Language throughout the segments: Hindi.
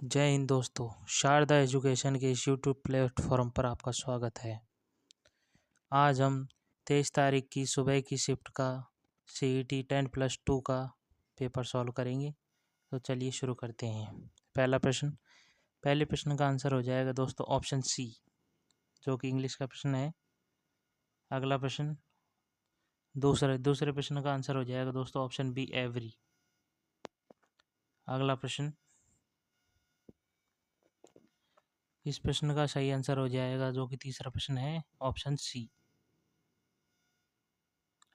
जय हिंद दोस्तों। शारदा एजुकेशन के इस यूट्यूब प्लेटफॉर्म पर आपका स्वागत है। आज हम 23 तारीख की सुबह की शिफ्ट का CET 10+2 का पेपर सॉल्व करेंगे। तो चलिए शुरू करते हैं। पहले प्रश्न का आंसर हो जाएगा दोस्तों ऑप्शन सी, जो कि इंग्लिश का प्रश्न है। अगला प्रश्न दूसरे प्रश्न का आंसर हो जाएगा दोस्तों ऑप्शन बी, एवरी। अगला प्रश्न, इस प्रश्न का सही आंसर हो जाएगा जो कि तीसरा प्रश्न है, ऑप्शन सी।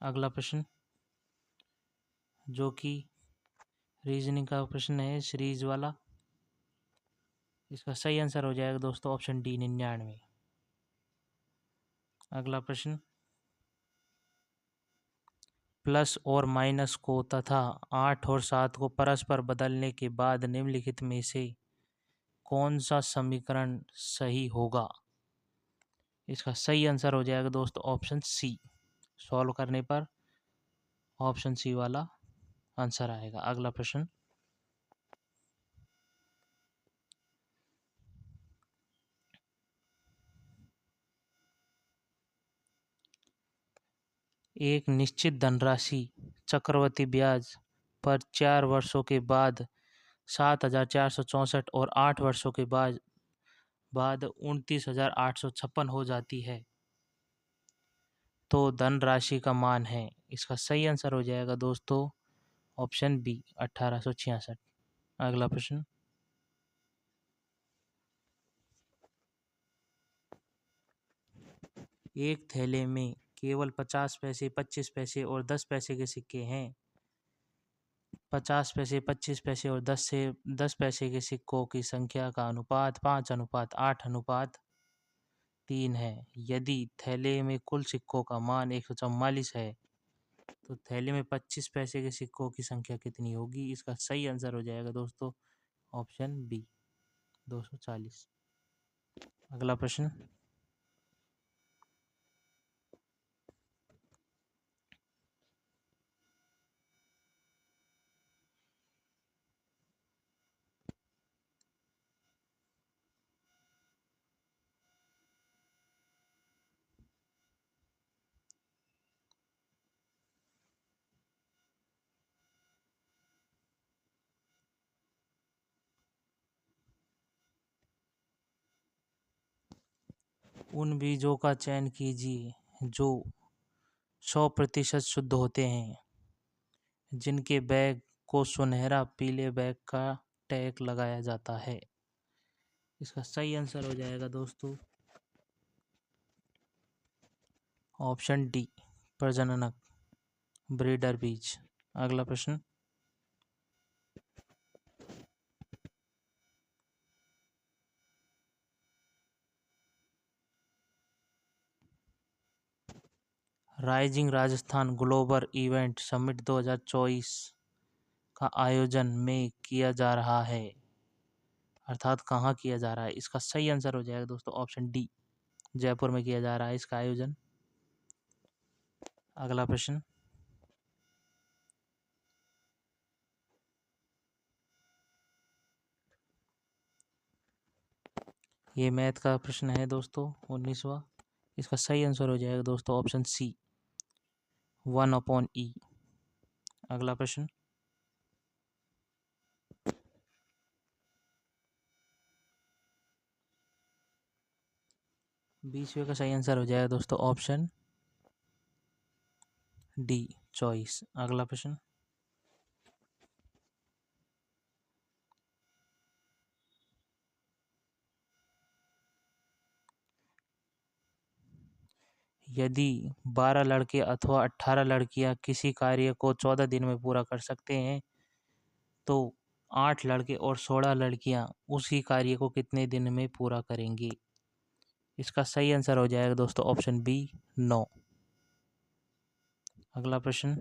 अगला प्रश्न, जो कि रीजनिंग का प्रश्न है, सीरीज वाला, इसका सही आंसर हो जाएगा दोस्तों ऑप्शन डी, 99। अगला प्रश्न, प्लस और माइनस को तथा 8 और 7 को परस्पर बदलने के बाद निम्नलिखित में से कौन सा समीकरण सही होगा? इसका सही आंसर हो जाएगा दोस्तों ऑप्शन सी। सॉल्व करने पर ऑप्शन सी वाला आंसर आएगा। अगला प्रश्न, एक निश्चित धनराशि चक्रवृद्धि ब्याज पर 4 वर्षों के बाद 7,464 और 8 वर्षों के बाद 29,856 हो जाती है, तो धनराशि का मान है। इसका सही आंसर हो जाएगा दोस्तों ऑप्शन बी, 1866। अगला प्रश्न, एक थैले में केवल 50 पैसे, 25 पैसे और 10 पैसे के सिक्के हैं। 50 पैसे, 25 पैसे और 10 पैसे के सिक्कों की संख्या का अनुपात 5:8:3 है। यदि थैले में कुल सिक्कों का मान 144 है, तो थैले में 25 पैसे के सिक्कों की संख्या कितनी होगी? इसका सही आंसर हो जाएगा दोस्तों ऑप्शन बी, 240। अगला प्रश्न, उन बीजों का चयन कीजिए जो 100% शुद्ध होते हैं, जिनके बैग को सुनहरा पीले बैग का टैग लगाया जाता है। इसका सही आंसर हो जाएगा दोस्तों ऑप्शन डी, प्रजननक, ब्रीडर बीज। अगला प्रश्न, rising Rajasthan global event summit 2024 का आयोजन में किया जा रहा है, अर्थात कहाँ किया जा रहा है? इसका सही आंसर हो जाएगा दोस्तों ऑप्शन डी, जयपुर में किया जा रहा है इसका आयोजन। अगला प्रश्न, ये मैथ का प्रश्न है दोस्तों, 19वां। इसका सही आंसर हो जाएगा दोस्तों ऑप्शन सी, 1/E। अगला प्रश्न, 20वें का सही आंसर हो जाएगा दोस्तों ऑप्शन डी, 24। अगला प्रश्न, यदि 12 लड़के अथवा 18 लड़कियां किसी कार्य को 14 दिन में पूरा कर सकते हैं, तो 8 लड़के और 16 लड़कियां उसी कार्य को कितने दिन में पूरा करेंगे? इसका सही आंसर हो जाएगा दोस्तों ऑप्शन बी, 9। अगला प्रश्न,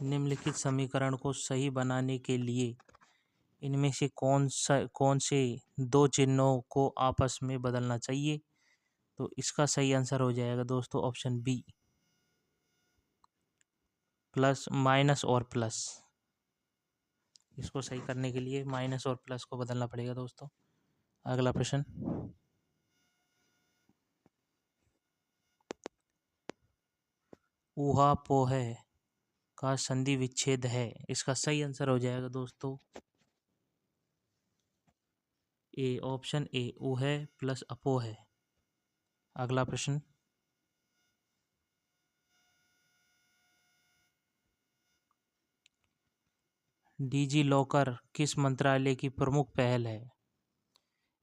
निम्नलिखित समीकरण को सही बनाने के लिए इनमें से कौन से दो चिन्हों को आपस में बदलना चाहिए? तो इसका सही आंसर हो जाएगा दोस्तों ऑप्शन बी, प्लस माइनस और प्लस, इसको सही करने के लिए माइनस और प्लस को बदलना पड़ेगा दोस्तों। अगला प्रश्न, ऊहापोह का संधि विच्छेद है। इसका सही आंसर हो जाएगा दोस्तों ए, ऑप्शन ए, ऊह प्लस अपोह। अगला प्रश्न, डिजी लॉकर किस मंत्रालय की प्रमुख पहल है?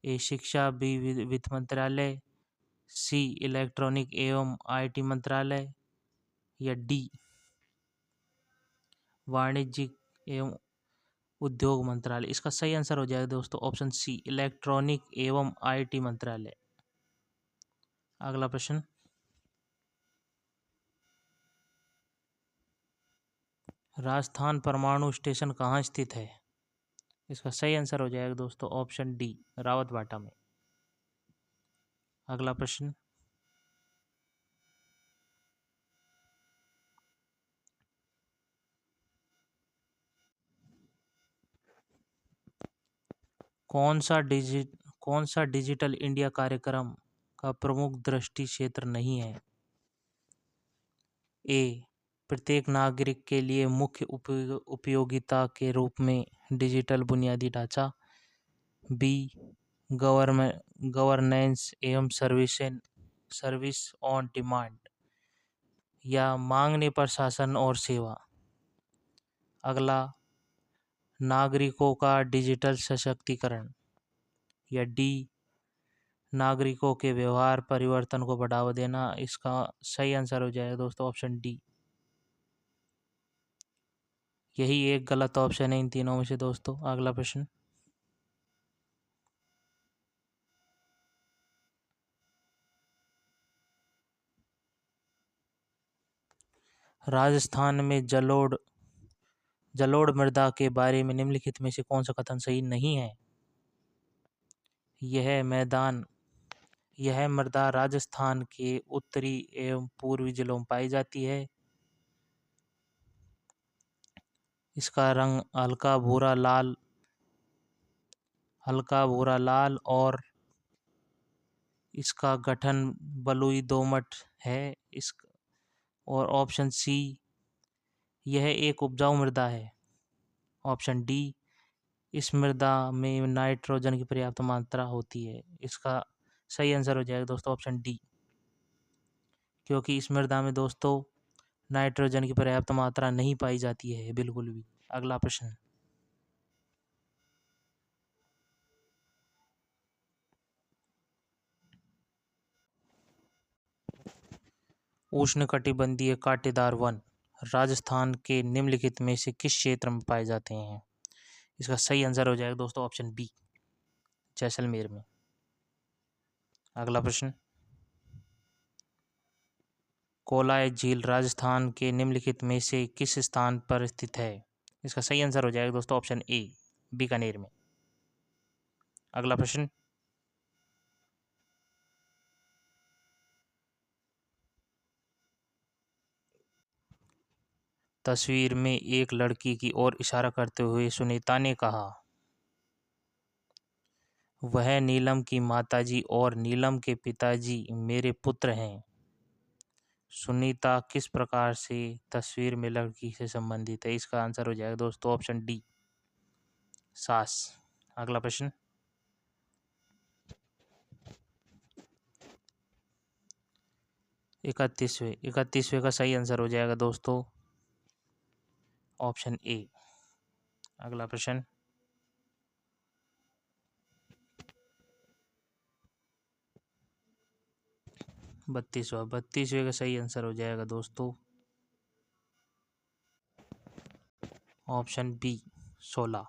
ए, शिक्षा, बी, वित्त मंत्रालय, सी, इलेक्ट्रॉनिक एवं आईटी मंत्रालय, या डी, वाणिज्यिक एवं उद्योग मंत्रालय। इसका सही आंसर हो जाएगा दोस्तों ऑप्शन सी, इलेक्ट्रॉनिक एवं आईटी मंत्रालय। अगला प्रश्न, राजस्थान परमाणु स्टेशन कहाँ स्थित है? इसका सही आंसर हो जाएगा दोस्तों ऑप्शन डी, रावतबाटा में। अगला प्रश्न, कौन सा डिजिटल इंडिया कार्यक्रम का प्रमुख दृष्टि क्षेत्र नहीं है? ए, प्रत्येक नागरिक के लिए मुख्य उपयोगिता के रूप में डिजिटल बुनियादी ढांचा, बी, गवर्नेंस एवं सर्विस ऑन डिमांड, या मांगने पर शासन और सेवा। अगला, नागरिकों का डिजिटल सशक्तिकरण, या डी, नागरिकों के व्यवहार परिवर्तन को बढ़ावा देना। इसका सही आंसर हो जाएगा दोस्तों ऑप्शन डी। यही एक गलत ऑप्शन है इन तीनों में से दोस्तों। अगला प्रश्न, राजस्थान में जलोढ़ मृदा के बारे में निम्नलिखित में से कौन सा कथन सही नहीं है? यह मृदा राजस्थान के उत्तरी एवं पूर्वी जिलों में पाई जाती है। इसका रंग हल्का भूरा लाल और इसका गठन बलुई दोमट है। और ऑप्शन सी, यह एक उपजाऊ मृदा है। ऑप्शन डी, इस मृदा में नाइट्रोजन की पर्याप्त मात्रा होती है। इसका सही आंसर हो जाएगा दोस्तों ऑप्शन डी, क्योंकि इस मृदा में दोस्तों नाइट्रोजन की पर्याप्त मात्रा नहीं पाई जाती है बिल्कुल भी। अगला प्रश्न, उष्णकटिबंधीय कांटेदार वन राजस्थान के निम्नलिखित में से किस क्षेत्र में पाए जाते हैं? इसका सही आंसर हो जाएगा दोस्तों ऑप्शन बी, जैसलमेर में। अगला प्रश्न, कोलाय झील राजस्थान के निम्नलिखित में से किस स्थान पर स्थित है? इसका सही आंसर हो जाएगा दोस्तों ऑप्शन ए, बीकानेर में। अगला प्रश्न, तस्वीर में एक लड़की की ओर इशारा करते हुए सुनीता ने कहा, वह नीलम की माताजी और नीलम के पिताजी मेरे पुत्र हैं। सुनीता किस प्रकार से तस्वीर में लड़की से संबंधित है? इसका आंसर हो जाएगा दोस्तों ऑप्शन डी, सास। अगला प्रश्न, इकतीसवें का सही आंसर हो जाएगा दोस्तों ऑप्शन ए। अगला प्रश्न, 32वें का सही आंसर हो जाएगा दोस्तों ऑप्शन बी, 16।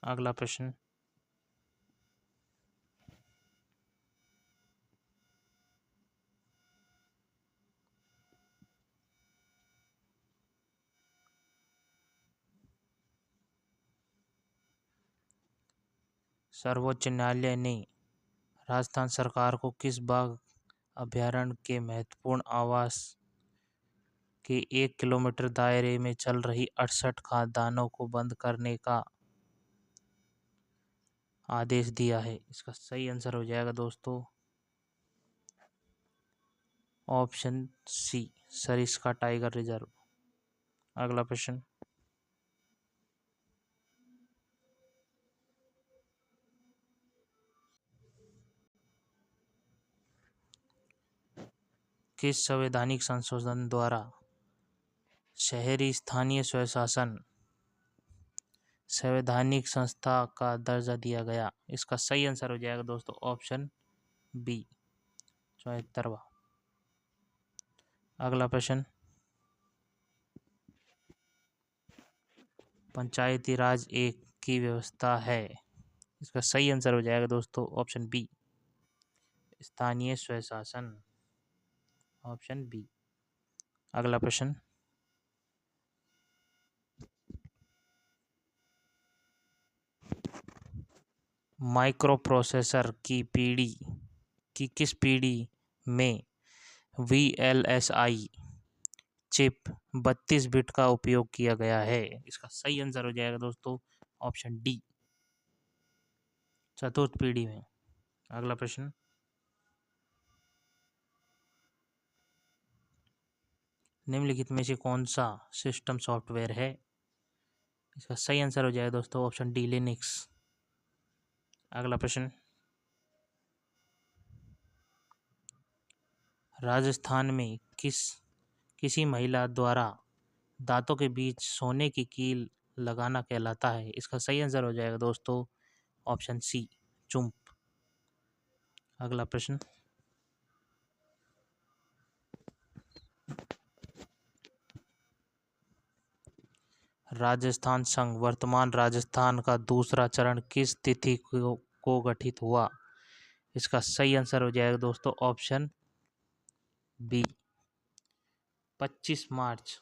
अगला प्रश्न, सर्वोच्च न्यायालय ने राजस्थान सरकार को किस बाघ अभयारण्य के महत्वपूर्ण आवास के 1 किलोमीटर दायरे में चल रही 68 खदानों को बंद करने का आदेश दिया है? इसका सही आंसर हो जाएगा दोस्तों option C, Sariska tiger reserve. अगला प्रश्न, किस संवैधानिक संशोधन द्वारा शहरी स्थानीय स्वशासन संवैधानिक संस्था का दर्जा दिया गया? इसका सही आंसर हो जाएगा दोस्तों ऑप्शन बी, 74वां। अगला प्रश्न, पंचायती राज एक की व्यवस्था है? इसका सही आंसर हो जाएगा दोस्तों ऑप्शन बी, स्थानीय स्वशासन, ऑप्शन बी। अगला प्रश्न, माइक्रो प्रोसेसर की किस पीढ़ी में VLSI चिप 32 बिट का उपयोग किया गया है? इसका सही आंसर हो जाएगा दोस्तों ऑप्शन डी, चतुर्थ पीढ़ी में। अगला प्रश्न, निम्नलिखित में से कौन सा सिस्टम सॉफ्टवेयर है? इसका सही आंसर हो जाएगा दोस्तों ऑप्शन डी, लिनक्स। अगला प्रश्न, राजस्थान में किसी महिला द्वारा दांतों के बीच सोने की कील लगाना कहलाता है? इसका सही आंसर हो जाएगा दोस्तों ऑप्शन सी, चुंप। अगला प्रश्न, राजस्थान संघ वर्तमान राजस्थान का दूसरा चरण किस तिथि को गठित हुआ? इसका सही आंसर हो जाएगा दोस्तों ऑप्शन बी, 25 मार्च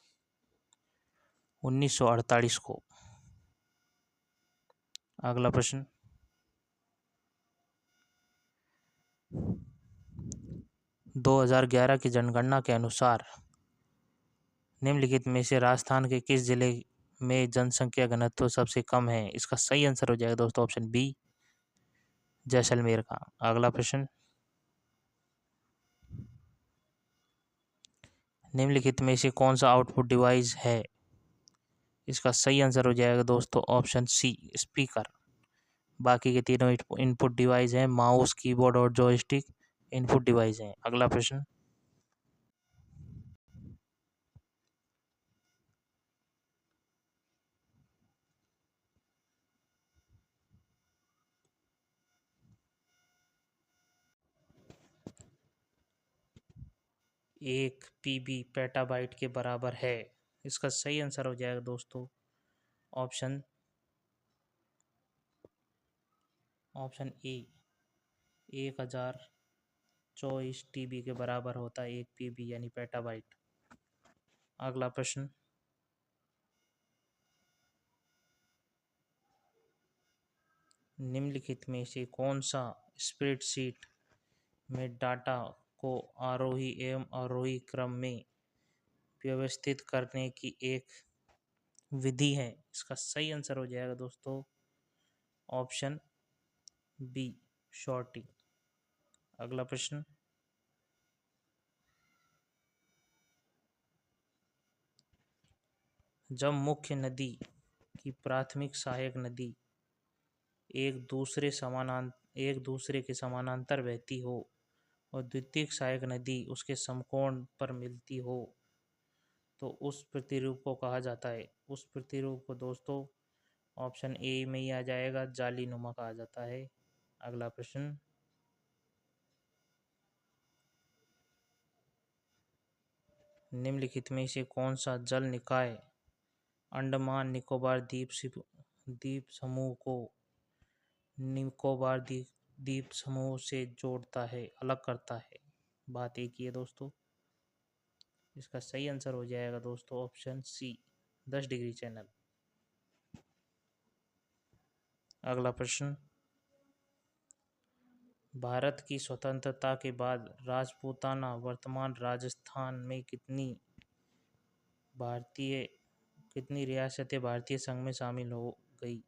1948 को। अगला प्रश्न, 2011 की जनगणना के अनुसार निम्नलिखित में से राजस्थान के किस जिले में जनसंख्या घनत्व सबसे कम है? इसका सही आंसर हो जाएगा दोस्तों ऑप्शन बी, जैसलमेर का। अगला प्रश्न, निम्नलिखित में से कौन सा आउटपुट डिवाइस है? इसका सही आंसर हो जाएगा दोस्तों ऑप्शन सी, स्पीकर। बाकी के तीनों इनपुट डिवाइस हैं, माउस, कीबोर्ड और जॉयस्टिक इनपुट डिवाइस हैं। अगला प्रश्न, एक पीबी पेटाबाइट के बराबर है? इसका सही आंसर हो जाएगा दोस्तों ऑप्शन ए, 1024 TB के बराबर होता है एक पीबी यानी पेटाबाइट। अगला प्रश्न, निम्नलिखित में से कौन सा स्प्रेडशीट में डाटा को आरोही एवं अवरोही क्रम में व्यवस्थित करने की एक विधि है? इसका सही आंसर हो जाएगा दोस्तों ऑप्शन बी, शॉर्टिंग। अगला प्रश्न, जब मुख्य नदी की प्राथमिक सहायक नदी एक दूसरे के समानांतर बहती हो और द्वितीयक सहायक नदी उसके समकोण पर मिलती हो तो उस प्रतिरूप को कहा जाता है? उस प्रतिरूप को दोस्तों ऑप्शन ए में ही आ जाएगा, जाली नुमा कहा जाता है। अगला प्रश्न, निम्नलिखित में से कौन सा जल निकाय अंडमान निकोबार द्वीप समूह को निकोबार द्वीप समूह से जोड़ता है, अलग करता है? बात एक ही है दोस्तों। इसका सही आंसर हो जाएगा दोस्तों ऑप्शन सी, 10 डिग्री चैनल। अगला प्रश्न, भारत की स्वतंत्रता के बाद राजपूताना वर्तमान राजस्थान में कितनी भारतीय कितनी रियासतें भारतीय संघ में शामिल हो गई?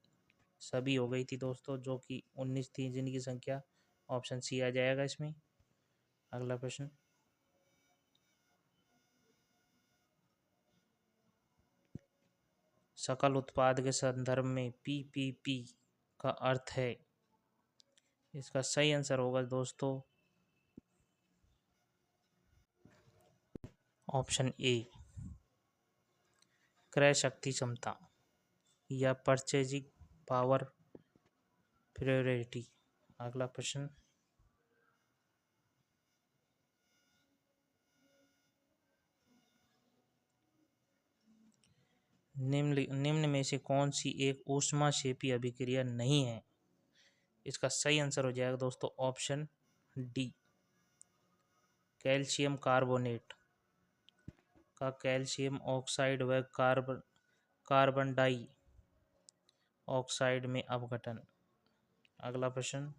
सभी हो गई थी दोस्तों, जो कि 19 थी, जिनकी संख्या ऑप्शन सी आ जाएगा इसमें। अगला प्रश्न, सकल उत्पाद के संदर्भ में पीपीपी का अर्थ है? इसका सही आंसर होगा दोस्तों ऑप्शन ए, क्रय शक्ति क्षमता या परचेजिंग पावर प्रायोरिटी। अगला प्रश्न, निम्न में से कौन सी एक ऊष्माक्षेपी अभिक्रिया नहीं है? इसका सही आंसर हो जाएगा दोस्तों ऑप्शन डी, कैल्शियम कार्बोनेट का कैल्शियम ऑक्साइड व कार्बन डाई ऑक्साइड में अपघटन। अगला प्रश्न,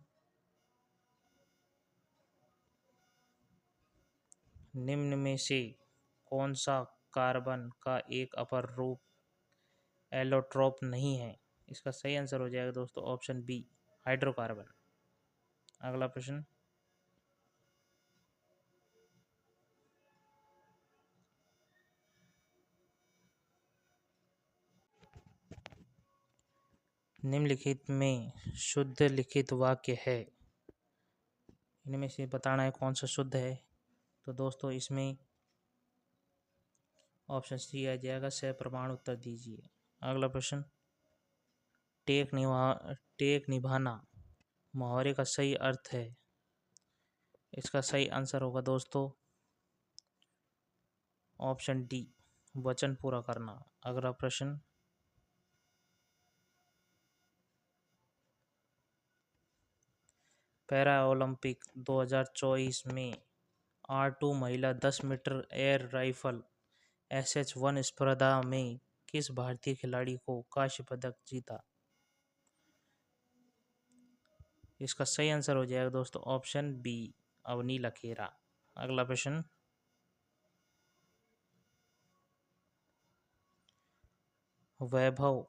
निम्न में से कौन सा कार्बन का एक अपर रूप एलोट्रोप नहीं है? इसका सही आंसर हो जाएगा दोस्तों ऑप्शन बी, हाइड्रोकार्बन। अगला प्रश्न, निम्नलिखित में शुद्ध लिखित वाक्य है, इनमें से बताना है कौन सा शुद्ध है। तो दोस्तों इसमें ऑप्शन सी आ जाएगा, सप्रमाण उत्तर दीजिए। अगला प्रश्न, टेक निभाना मुहावरे का सही अर्थ है? इसका सही आंसर होगा दोस्तों ऑप्शन डी, वचन पूरा करना। अगला प्रश्न, पैरा ओलंपिक 2024 में R2 महिला 10 मीटर एयर राइफल SH1 स्पर्धा में किस भारतीय खिलाड़ी को कांस्य पदक जीता? इसका सही आंसर हो जाएगा दोस्तों ऑप्शन बी, अवनी लखेरा। अगला प्रश्न, वैभव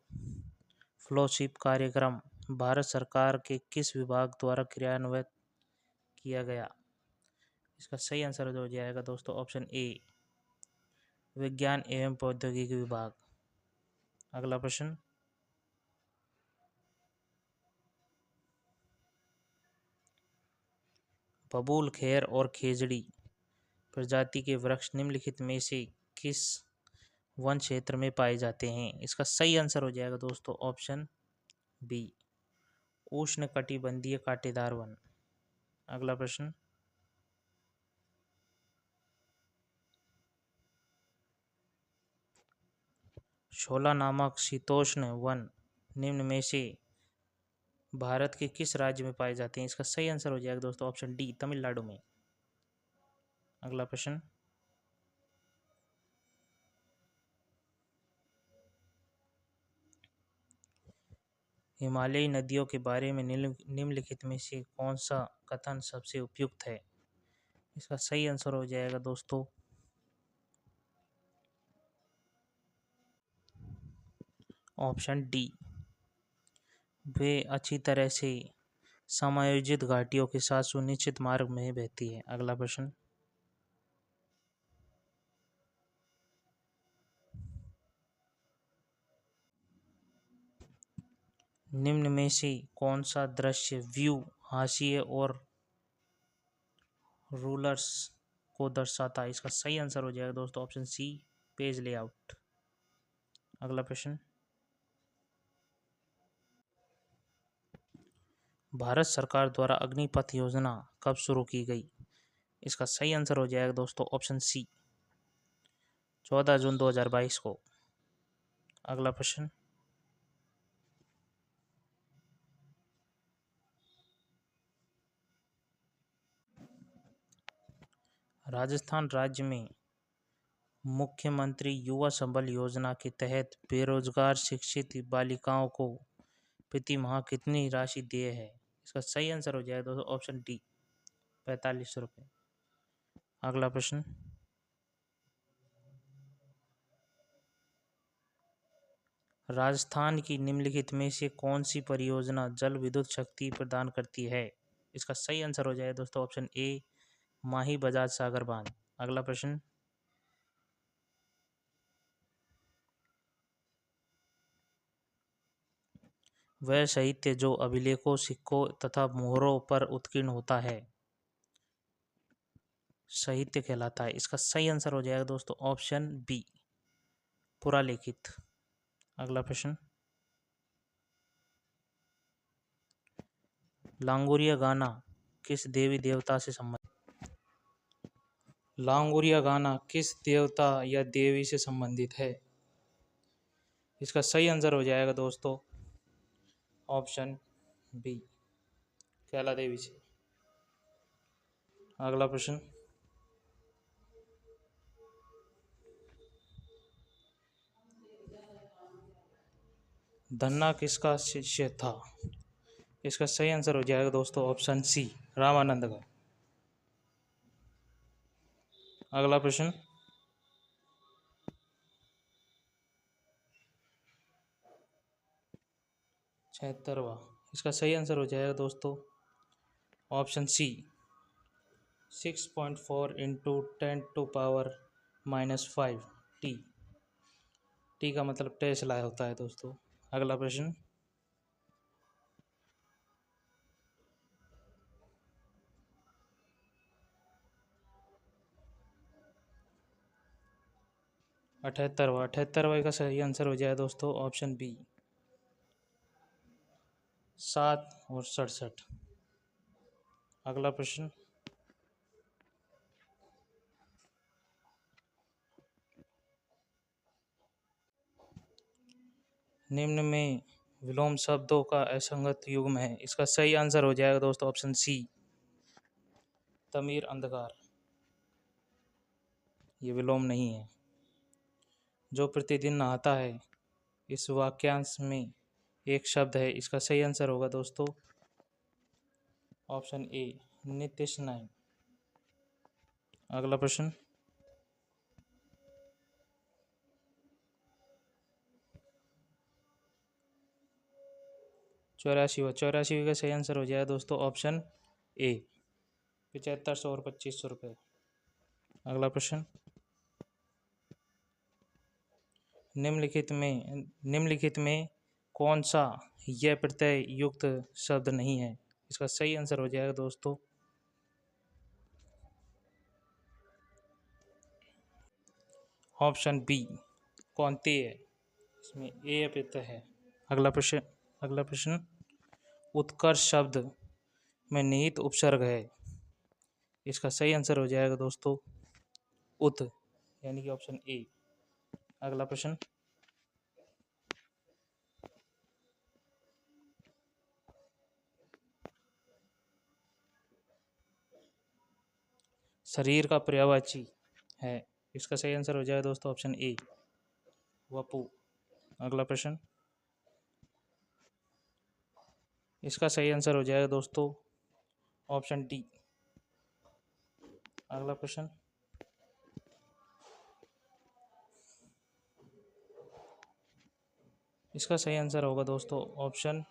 फ्लोशिप कार्यक्रम भारत सरकार के किस विभाग द्वारा क्रियान्वित किया गया? इसका सही आंसर हो जाएगा दोस्तों ऑप्शन ए, विज्ञान एवं प्रौद्योगिकी विभाग। अगला प्रश्न, बबूल, खैर और खेजड़ी प्रजाति के वृक्ष निम्नलिखित में से किस वन क्षेत्र में पाए जाते हैं? इसका सही आंसर हो जाएगा दोस्तों ऑप्शन बी, उष्णकटिबंधीय कांटेदार वन। अगला प्रश्न, शोला नामक शीतोष्ण वन निम्न में से भारत के किस राज्य में पाए जाते हैं? इसका सही आंसर हो जाएगा दोस्तों ऑप्शन डी, तमिलनाडु में। अगला प्रश्न, हिमालयी नदियों के बारे में निम्नलिखित में से कौन सा कथन सबसे उपयुक्त है? इसका सही आंसर हो जाएगा दोस्तों ऑप्शन डी, वे अच्छी तरह से समायोजित घाटियों के साथ सुनिश्चित मार्ग में बहती है। अगला प्रश्न, निम्न में से कौन सा दृश्य व्यू हाशिए और रूलर्स को दर्शाता है? इसका सही आंसर हो जाएगा दोस्तों ऑप्शन सी, पेज लेआउट। अगला प्रश्न, भारत सरकार द्वारा अग्निपथ योजना कब शुरू की गई? इसका सही आंसर हो जाएगा दोस्तों ऑप्शन सी, 14 जून 2022 को। अगला प्रश्न, राजस्थान राज्य में मुख्यमंत्री युवा संबल योजना के तहत बेरोजगार शिक्षित बालिकाओं को प्रति माह कितनी राशि देय है? इसका सही आंसर हो जाएगा दोस्तों ऑप्शन डी, 45 रुपये। अगला प्रश्न, राजस्थान की निम्नलिखित में से कौन सी परियोजना जल विद्युत शक्ति प्रदान करती है? इसका सही आंसर हो जाएगा दोस्तों ऑप्शन ए, माही बजाज सागर बांध। अगला प्रश्न, वह साहित्य जो अभिलेखों, सिक्कों तथा मोहरों पर उत्कीर्ण होता है साहित्य कहलाता है। इसका सही आंसर हो जाएगा दोस्तों ऑप्शन बी, पुरालेखित। अगला प्रश्न, लांगुरिया गाना किस देवी देवता से संबंधित? लांगुरिया गाना किस देवता या देवी से संबंधित है? इसका सही आंसर हो जाएगा दोस्तों ऑप्शन बी, कैला देवी से। अगला प्रश्न, धन्ना किसका शिष्य था? इसका सही आंसर हो जाएगा दोस्तों ऑप्शन सी, रामानंद का। अगला प्रश्न, छिहत्तरवा, इसका सही आंसर हो जाएगा दोस्तों option C, 6.4 into 10⁻⁻5 T. T का मतलब टेस्ला होता है दोस्तों। अगला प्रश्न, अठहत्तरवा का सही आंसर हो जाएगा दोस्तों ऑप्शन बी, 7 और 67। अगला प्रश्न, निम्न में विलोम शब्दों का असंगत युग्म है। इसका सही आंसर हो जाएगा दोस्तों ऑप्शन सी, तमीर अंधकार। ये विलोम नहीं है। जो प्रतिदिन नहाता है, इस वाक्यांश में एक शब्द है। इसका सही आंसर होगा दोस्तों ऑप्शन ए, नित्य स्नायु। अगला प्रश्न, चौरासी का सही आंसर हो जाएगा दोस्तों ऑप्शन ए, 7500 और 2500 रुपये। अगला प्रश्न, निम्नलिखित में कौन सा यह प्रत्यय युक्त शब्द नहीं है? इसका सही आंसर हो जाएगा दोस्तों ऑप्शन बी, कौनते है। इसमें ए प्रत्यय है। अगला प्रश्न, उत्कर्ष शब्द में निहित उपसर्ग है। इसका सही आंसर हो जाएगा दोस्तों उत, यानी कि ऑप्शन ए। अगला प्रश्न, शरीर का पर्यायवाची है। इसका सही आंसर हो जाएगा दोस्तों ऑप्शन ए, वपु। अगला प्रश्न, इसका सही आंसर हो जाएगा दोस्तों ऑप्शन डी। अगला प्रश्न, इसका सही आंसर होगा दोस्तों ऑप्शन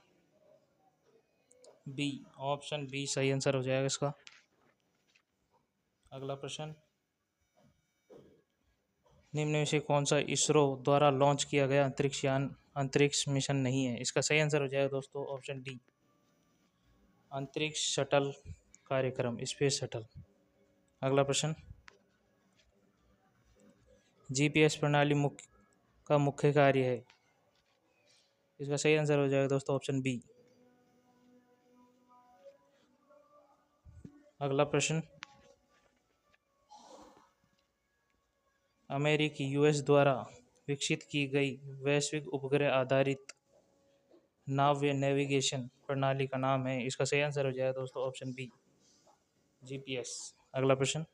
बी। ऑप्शन बी सही आंसर हो जाएगा इसका। अगला प्रश्न, निम्न में से कौन सा इसरो द्वारा लॉन्च किया गया अंतरिक्ष यान अंतरिक्ष मिशन नहीं है? इसका सही आंसर हो जाएगा दोस्तों ऑप्शन डी, अंतरिक्ष शटल कार्यक्रम, स्पेस शटल। अगला प्रश्न, जीपीएस प्रणाली का मुख्य कार्य है। इसका सही आंसर हो जाएगा दोस्तों ऑप्शन बी। अगला प्रश्न, अमेरिकी यूएस द्वारा विकसित की गई वैश्विक उपग्रह आधारित नाव्य नेविगेशन प्रणाली का नाम है। इसका सही आंसर हो जाएगा दोस्तों ऑप्शन बी, जीपीएस। अगला प्रश्न,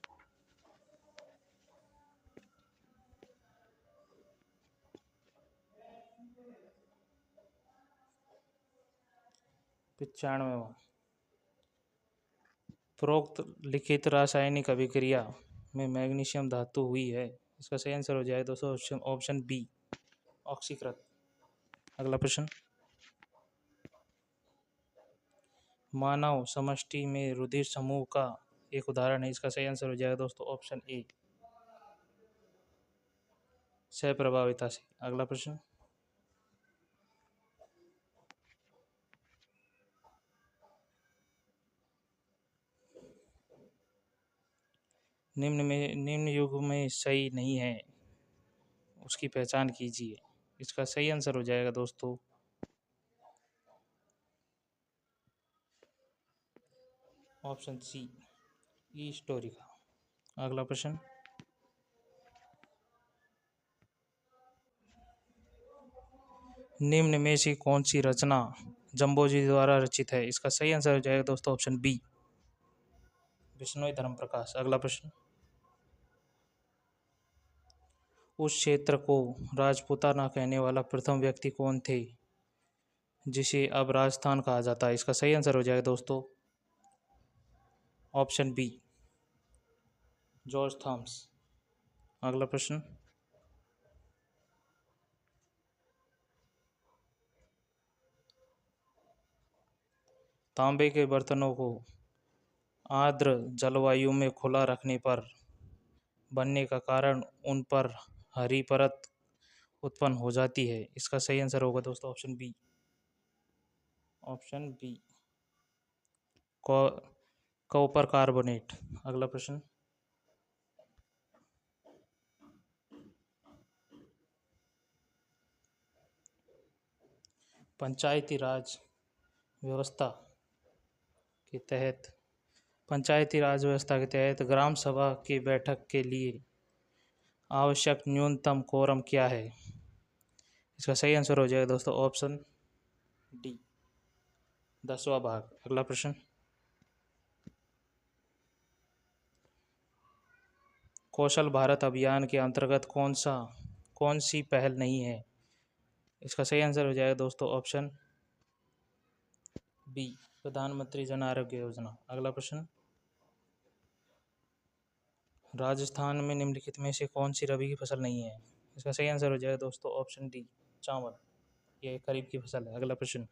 पचानवेवा, प्रोक्त लिखित रासायनिक अभिक्रिया में मैग्नीशियम धातु हुई है। इसका सही आंसर हो जाएगा दोस्तों ऑप्शन बी, ऑक्सीकृत। अगला प्रश्न, मानव समष्टि में रुधिर समूह का एक उदाहरण है। इसका सही आंसर हो जाएगा दोस्तों ऑप्शन ए, सहप्रभाविता से। अगला प्रश्न, निम्न युग में सही नहीं है, उसकी पहचान कीजिए। इसका सही आंसर हो जाएगा दोस्तों ऑप्शन सी, ई स्टोरी का। अगला प्रश्न, निम्न में से कौन सी रचना जम्बोजी द्वारा रचित है। इसका सही आंसर हो जाएगा दोस्तों ऑप्शन बी, बिश्नोई धर्म प्रकाश। अगला प्रश्न, उस क्षेत्र को राजपूताना कहने वाला प्रथम व्यक्ति कौन थे जिसे अब राजस्थान कहा जाता है। इसका सही आंसर हो जाएगा दोस्तों ऑप्शन बी, जॉर्ज थॉमस। अगला प्रश्न, तांबे के बर्तनों को आर्द्र जलवायु में खुला रखने पर बनने का कारण उन पर हरी परत उत्पन्न हो जाती है। इसका सही आंसर होगा दोस्तों option B, option B, copper carbonate. अगला प्रश्न, पंचायती राज व्यवस्था के तहत ग्राम सभा की बैठक के लिए आवश्यक न्यूनतम कोरम क्या है। इसका सही आंसर हो जाएगा दोस्तों ऑप्शन डी, 10वां भाग। अगला प्रश्न, कौशल भारत अभियान के अंतर्गत कौन सी पहल नहीं है। इसका सही आंसर हो जाएगा दोस्तों ऑप्शन बी, प्रधानमंत्री जन आरोग्य योजना। अगला प्रश्न, राजस्थान में निम्नलिखित में से कौन सी रबी की फसल नहीं है। इसका सही आंसर हो जाएगा दोस्तों ऑप्शन डी, चावल। यह खरीफ की फसल है। अगला प्रश्न,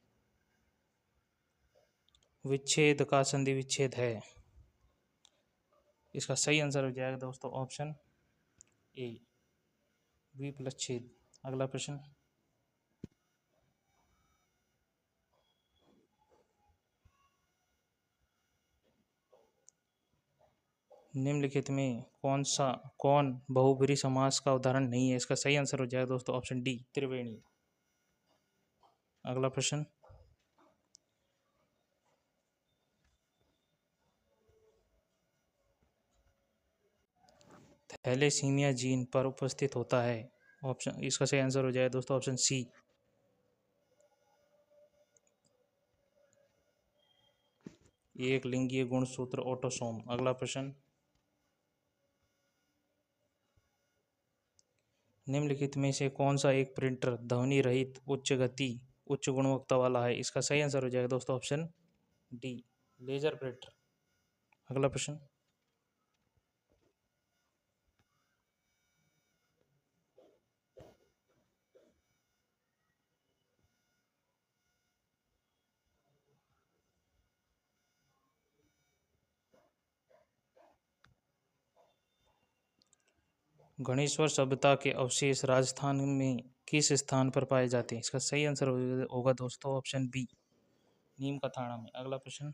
विच्छेद का संधि विच्छेद है। इसका सही आंसर हो जाएगा दोस्तों ऑप्शन ए, द्वीप छेद। अगला प्रश्न, निम्नलिखित में कौन बहुब्रीहि समास का उदाहरण नहीं है। इसका सही आंसर हो जाएगा दोस्तों ऑप्शन डी, त्रिवेणी। अगला प्रश्न, थैलेसीमिया जीन पर उपस्थित होता है। ऑप्शन, इसका सही आंसर हो जाएगा दोस्तों ऑप्शन सी, एक लिंगीय गुणसूत्र ऑटोसोम। अगला प्रश्न, निम्नलिखित में से कौन सा एक प्रिंटर ध्वनि रहित उच्च गति उच्च गुणवत्ता वाला है। इसका सही आंसर हो जाएगा दोस्तों ऑप्शन डी, लेजर प्रिंटर। अगला प्रश्न, गणेश्वर सभ्यता के अवशेष राजस्थान में किस स्थान पर पाए जाते हैं। इसका सही आंसर होगा दोस्तों ऑप्शन बी, नीम का थाना में। अगला प्रश्न,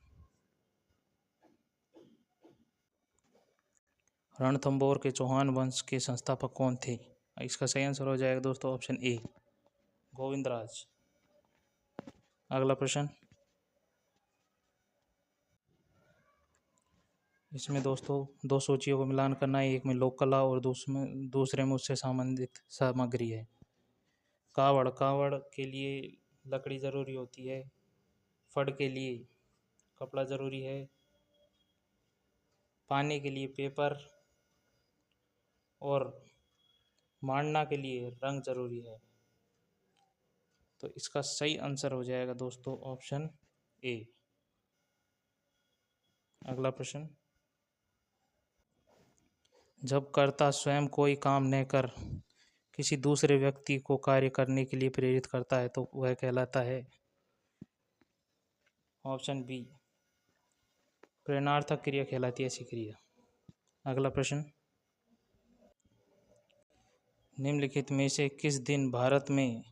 रणथंभौर के चौहान वंश के संस्थापक कौन थे। इसका सही आंसर हो जाएगा दोस्तों ऑप्शन ए, गोविंदराज। अगला प्रश्न, इसमें दोस्तों दो सूचियों को मिलान करना है। एक में लोक कला और दूसरे में उससे संबंधित सामग्री है। कावड़ के लिए लकड़ी ज़रूरी होती है, फड़ के लिए कपड़ा ज़रूरी है, पानी के लिए पेपर और मांडना के लिए रंग ज़रूरी है। तो इसका सही आंसर हो जाएगा दोस्तों ऑप्शन ए। अगला प्रश्न, जब कर्ता स्वयं कोई काम न कर किसी दूसरे व्यक्ति को कार्य करने के लिए प्रेरित करता है तो वह कहलाता है ऑप्शन बी प्रेरणार्थक क्रिया कहलाती है ऐसी क्रिया। अगला प्रश्न, निम्नलिखित में से किस दिन भारत में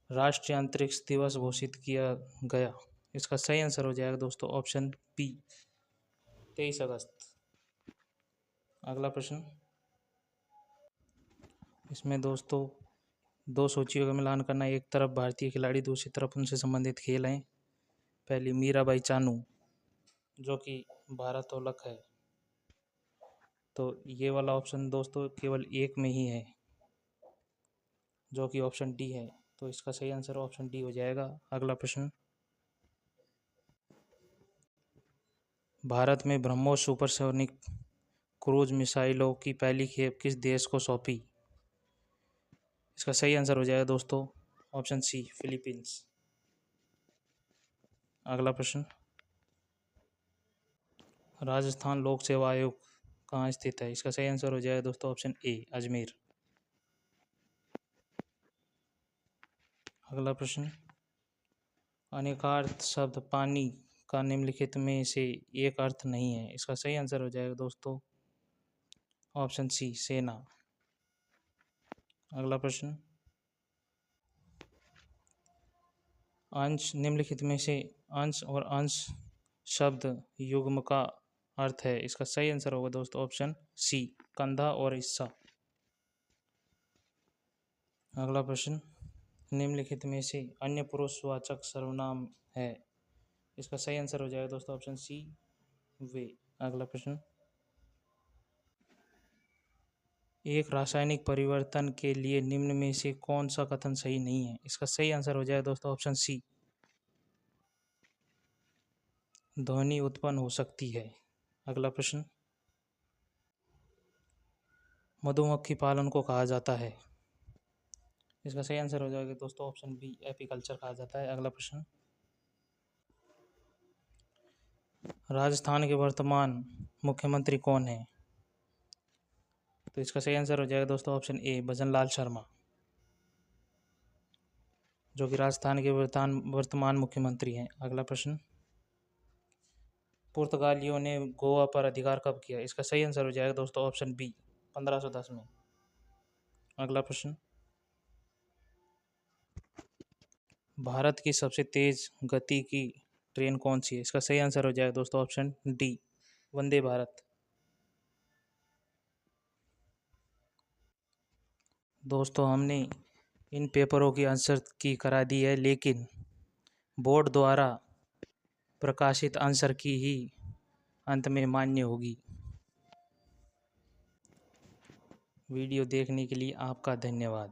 राष्ट्रीय अंतरिक्ष दिवस घोषित किया गया? इसका सही आंसर हो जाएगा दोस्तों ऑप्शन बी 23 अगस्त। अगला प्रश्न, इसमें दोस्तों दो सूचियों का मिलान करना, एक तरफ भारतीय खिलाड़ी दूसरी तरफ उनसे संबंधित खेल हैं। पहली मीराबाई चानू जो कि भारोत्तोलक है, तो ये वाला ऑप्शन दोस्तों केवल एक में ही है जो कि ऑप्शन डी है, तो इसका सही आंसर ऑप्शन डी हो जाएगा। अगला प्रश्न, भारत में ब्रह्मोस सुपरसोनिक क्रूज मिसाइलों की पहली खेप किस देश को सौंपी? इसका सही आंसर हो जाएगा दोस्तों ऑप्शन सी फिलीपींस। अगला प्रश्न, राजस्थान लोक सेवा आयोग कहाँ स्थित है? इसका सही आंसर हो जाएगा दोस्तों ऑप्शन ए अजमेर। अगला प्रश्न, अनेकार्थ शब्द पानी का निम्नलिखित में से एक अर्थ नहीं है। इसका सही आंसर हो जाएगा दोस्तों ऑप्शन सी सेना। अगला प्रश्न, अंश निम्नलिखित में से अंश और अंश शब्द युग्म का अर्थ है। इसका सही आंसर होगा दोस्तों ऑप्शन सी कंधा और हिस्सा। अगला प्रश्न, निम्नलिखित में से अन्य पुरुषवाचक सर्वनाम है। इसका सही आंसर हो जाएगा दोस्तों ऑप्शन सी वे। अगला प्रश्न, एक रासायनिक परिवर्तन के लिए निम्न में से कौन सा कथन सही नहीं है? इसका सही आंसर हो जाएगा दोस्तों ऑप्शन सी ध्वनि उत्पन्न हो सकती है। अगला प्रश्न, मधुमक्खी पालन को कहा जाता है। इसका सही आंसर हो जाएगा दोस्तों ऑप्शन बी एपीकल्चर कहा जाता है। अगला प्रश्न, राजस्थान के वर्तमान मुख्यमंत्री कौन है? तो इसका सही आंसर हो जाएगा दोस्तों ऑप्शन ए भजनलाल शर्मा जो कि राजस्थान के वर्तमान मुख्यमंत्री हैं। अगला प्रश्न, पुर्तगालियों ने गोवा पर अधिकार कब किया? इसका सही आंसर हो जाएगा दोस्तों ऑप्शन बी 1510 में। अगला प्रश्न, भारत की सबसे तेज गति की ट्रेन कौन सी है? इसका सही आंसर हो जाएगा दोस्तों ऑप्शन डी वंदे भारत। दोस्तों हमने इन पेपरों की आंसर की करा दी है, लेकिन बोर्ड द्वारा प्रकाशित आंसर की ही अंत में मान्य होगी। वीडियो देखने के लिए आपका धन्यवाद।